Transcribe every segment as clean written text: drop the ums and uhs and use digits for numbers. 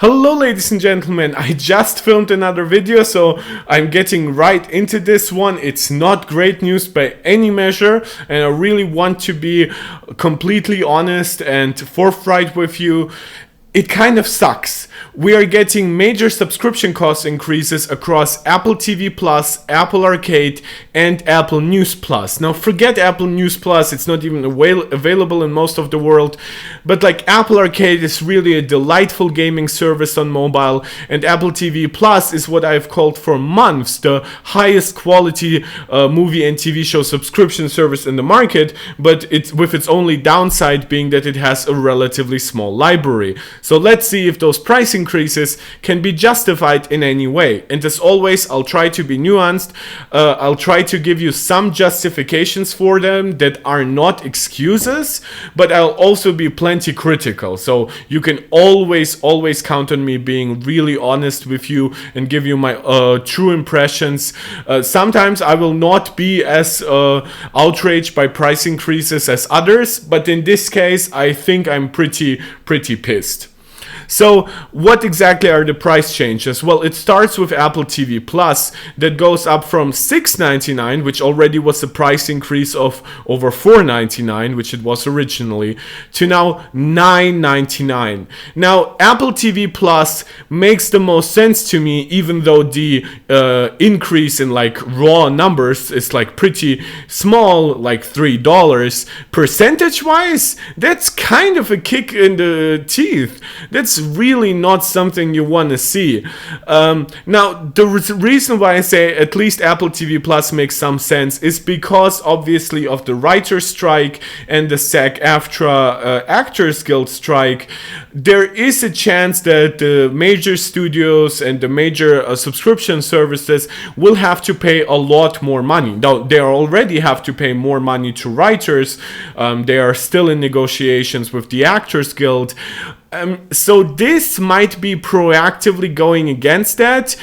Hello ladies and gentlemen, I just filmed another video, so I'm getting right into this one. It's not great news by any measure, and I really want to be completely honest and forthright with you. It kind of sucks. We are getting major subscription cost increases across Apple TV Plus, Apple Arcade, and Apple News Plus. Now forget Apple News Plus, it's not even available in most of the world, but like Apple Arcade is really a delightful gaming service on mobile, and Apple TV Plus is what I've called for months the highest quality movie and TV show subscription service in the market, but it's with its only downside being that it has a relatively small library. So let's see if those price increases can be justified in any way. And as always, I'll try to be nuanced. I'll try to give you some justifications for them that are not excuses, but I'll also be plenty critical. So you can always count on me being really honest with you and give you my true impressions. Sometimes I will not be as outraged by price increases as others, but in this case, I think I'm pretty pissed. So what exactly are the price changes? Well, it starts with Apple TV Plus that goes up from $6.99, which already was a price increase of over $4.99, which it was originally, to now $9.99. Now, Apple TV Plus makes the most sense to me, even though the increase in like raw numbers is like pretty small, like $3. Percentage-wise, that's kind of a kick in the teeth. That's really not something you want to see. Now, the reason why I say at least Apple TV Plus makes some sense is because obviously of the writer's strike and the SAG-AFTRA Actors Guild strike. There is a chance that the major studios and the major subscription services will have to pay a lot more money. Now, they already have to pay more money to writers. They are still in negotiations with the Actors Guild. So this might be proactively going against that.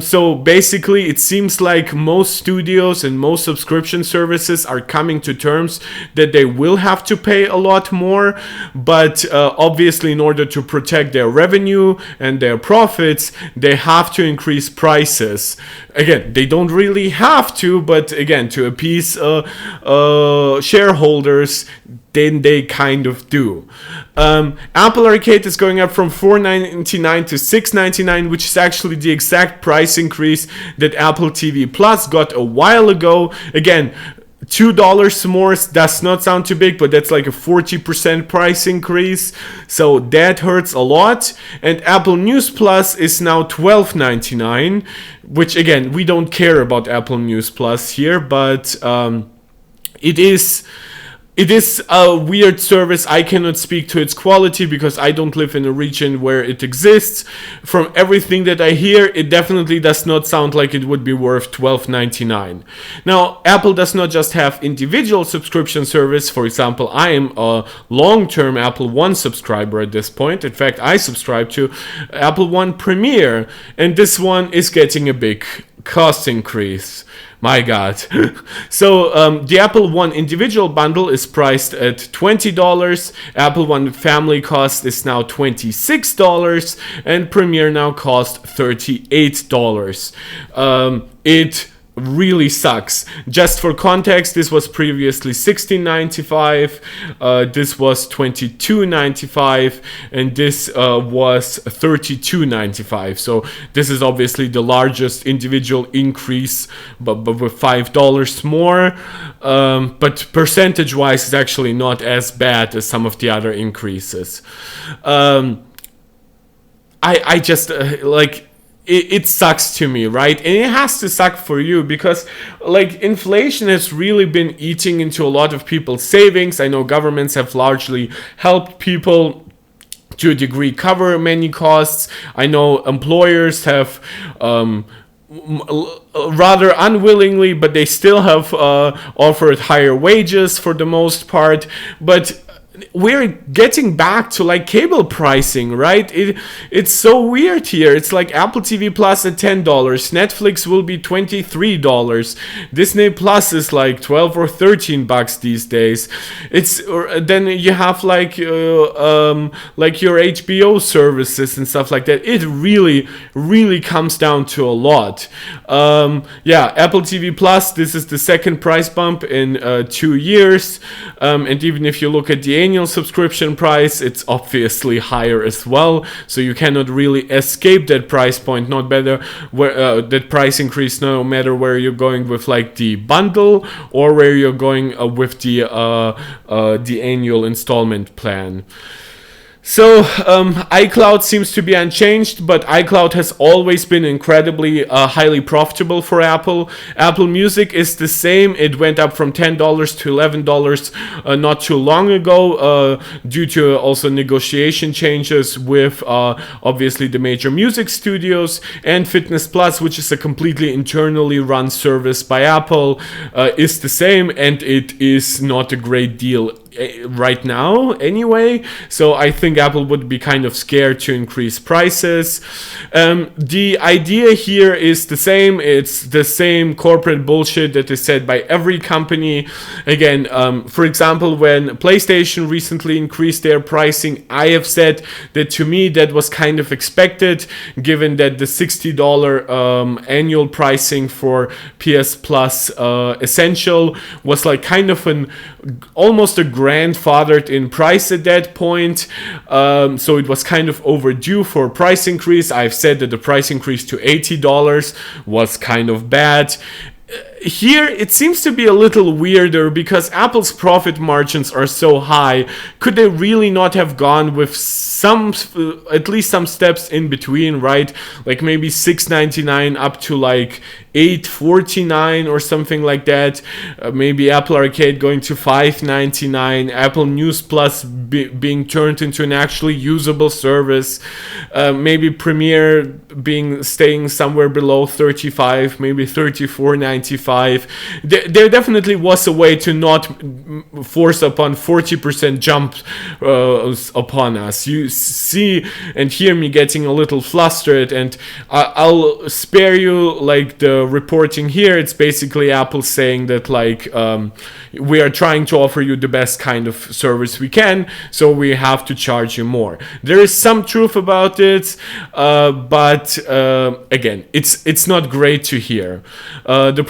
So basically, it seems like most studios and most subscription services are coming to terms that they will have to pay a lot more. But obviously, in order to protect their revenue and their profits, they have to increase prices. Again, they don't really have to, but again, to appease shareholders, then they kind of do. Apple Arcade is going up from $4.99 to $6.99, which is actually the exact price increase that Apple TV Plus got a while ago. Again, $2 more does not sound too big, but that's like a 40% price increase, so that hurts a lot. And Apple News Plus is now $12.99, which again, we don't care about Apple News Plus here, but it is a weird service. I cannot speak to its quality because I don't live in a region where it exists. From everything that I hear, it definitely does not sound like it would be worth $12.99. Now, Apple does not just have individual subscription service. For example, I am a long-term Apple One subscriber at this point. In fact, I subscribe to Apple One Premier, and this one is getting a big cost increase. My God. So the Apple One individual bundle is priced at $20. Apple One family cost is now $26, and Premier now costs $38. It really sucks. Just for context, this was previously $16.95, this was $22.95, and this was $32.95. So this is obviously the largest individual increase, but with $5 more. But percentage wise, it's actually not as bad as some of the other increases. I just like, it sucks to me, right? And it has to suck for you because like inflation has really been eating into a lot of people's savings. I know governments have largely helped people to a degree cover many costs. I know employers have rather unwillingly, but they still have offered higher wages for the most part. But we're getting back to like cable pricing, right? It's so weird here. It's like Apple TV Plus at $10, Netflix will be $23, Disney Plus is like 12 or 13 bucks these days. Then you have like your HBO services and stuff like that. It really comes down to a lot. Apple TV Plus, this is the second price bump in 2 years, and even if you look at the annual subscription price, it's obviously higher as well, so you cannot really escape that price point, not better where that price increase, no matter where you're going with like the bundle or where you're going with the annual installment plan. So iCloud seems to be unchanged, but iCloud has always been incredibly highly profitable for Apple. Apple Music is the same. It went up from $10 to $11 not too long ago due to also negotiation changes with obviously the major music studios. And Fitness Plus, which is a completely internally run service by Apple, is the same, and it is not a great deal right now anyway, so I think Apple would be kind of scared to increase prices. The idea here is the same. It's the same corporate bullshit that is said by every company. Again, for example, when PlayStation recently increased their pricing, I have said that to me that was kind of expected, given that the $60 annual pricing for PS Plus Essential was like kind of almost a grandfathered in price at that point, so it was kind of overdue for a price increase. I've said that the price increase to $80 was kind of bad. Here it seems to be a little weirder because Apple's profit margins are so high. Could they really not have gone with some, at least some steps in between, right? Like maybe $6.99 up to like $8.49 or something like that. Maybe Apple Arcade going to $5.99. Apple News Plus being turned into an actually usable service. Maybe Premiere staying somewhere below $35, maybe $34.95. There definitely was a way to not force upon 40% jump upon us. You see and hear me getting a little flustered, and I'll spare you like the reporting here. It's basically Apple saying that like we are trying to offer you the best kind of service we can, so we have to charge you more. There is some truth about it, but again, it's not great to hear. The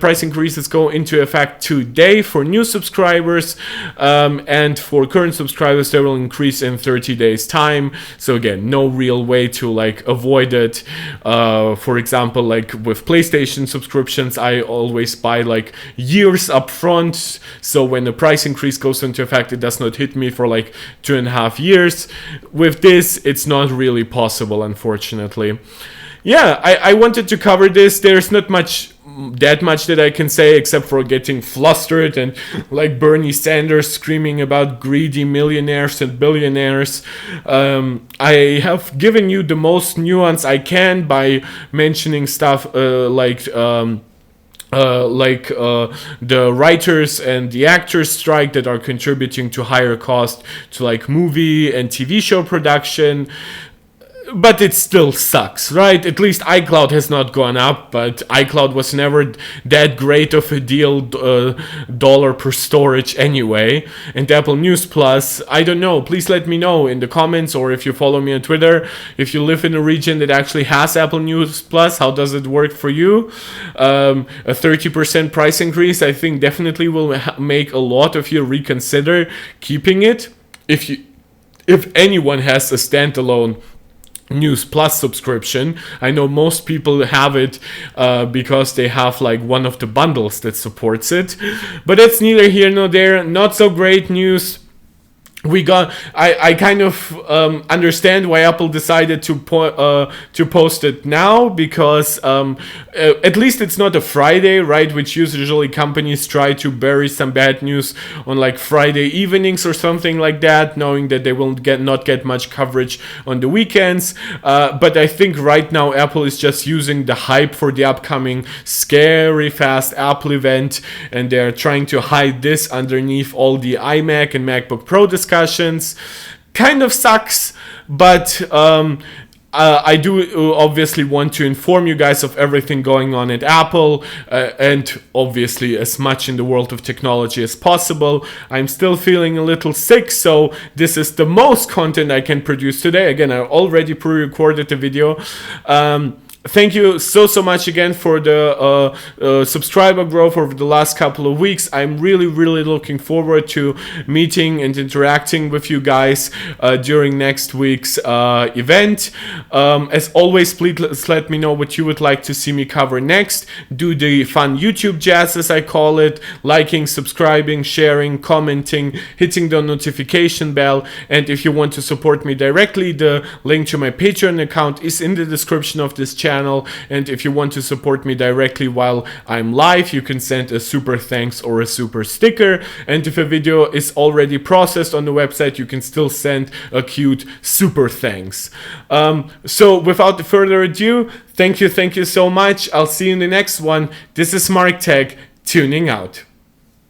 price increases go into effect today for new subscribers, and for current subscribers they will increase in 30 days time. So again, no real way to like avoid it. For example, like with PlayStation subscriptions, I always buy like years up front, so when the price increase goes into effect, it does not hit me for like 2.5 years. With this, it's not really possible, unfortunately. Yeah, I wanted to cover this. There's not that much that I can say except for getting flustered and like Bernie Sanders screaming about greedy millionaires and billionaires. I have given you the most nuance I can by mentioning stuff like the writers and the actors strike that are contributing to higher cost to like movie and TV show production. But it still sucks, right? At least iCloud has not gone up, but iCloud was never that great of a deal, dollar per storage anyway. And Apple News Plus, I don't know. Please let me know in the comments, or if you follow me on Twitter, if you live in a region that actually has Apple News Plus, how does it work for you? A 30% price increase, I think, definitely will make a lot of you reconsider keeping it. If anyone has a standalone News Plus subscription. I know most people have it because they have like one of the bundles that supports it, but that's neither here nor there. Not so great news. I kind of understand why Apple decided to post it now, because at least it's not a Friday, right, which usually companies try to bury some bad news on like Friday evenings or something like that, knowing that they will not get much coverage on the weekends. But I think right now Apple is just using the hype for the upcoming scary fast Apple event, and they're trying to hide this underneath all the iMac and MacBook Pro discussions. Kind of sucks, but I do obviously want to inform you guys of everything going on at Apple, and obviously as much in the world of technology as possible. I'm still feeling a little sick, so this is the most content I can produce today. Again, I already pre-recorded the video. Thank you so much again for the subscriber growth over the last couple of weeks. I'm really looking forward to meeting and interacting with you guys during next week's event. As always, please let me know what you would like to see me cover next. Do the fun YouTube jazz, as I call it: liking, subscribing, sharing, commenting, hitting the notification bell. And if you want to support me directly, the link to my Patreon account is in the description of this channel. And if you want to support me directly while I'm live, you can send a super thanks or a super sticker. And if a video is already processed on the website, you can still send a cute super thanks. So without further ado, thank you so much. I'll see you in the next one. This is Mark Tech, tuning out.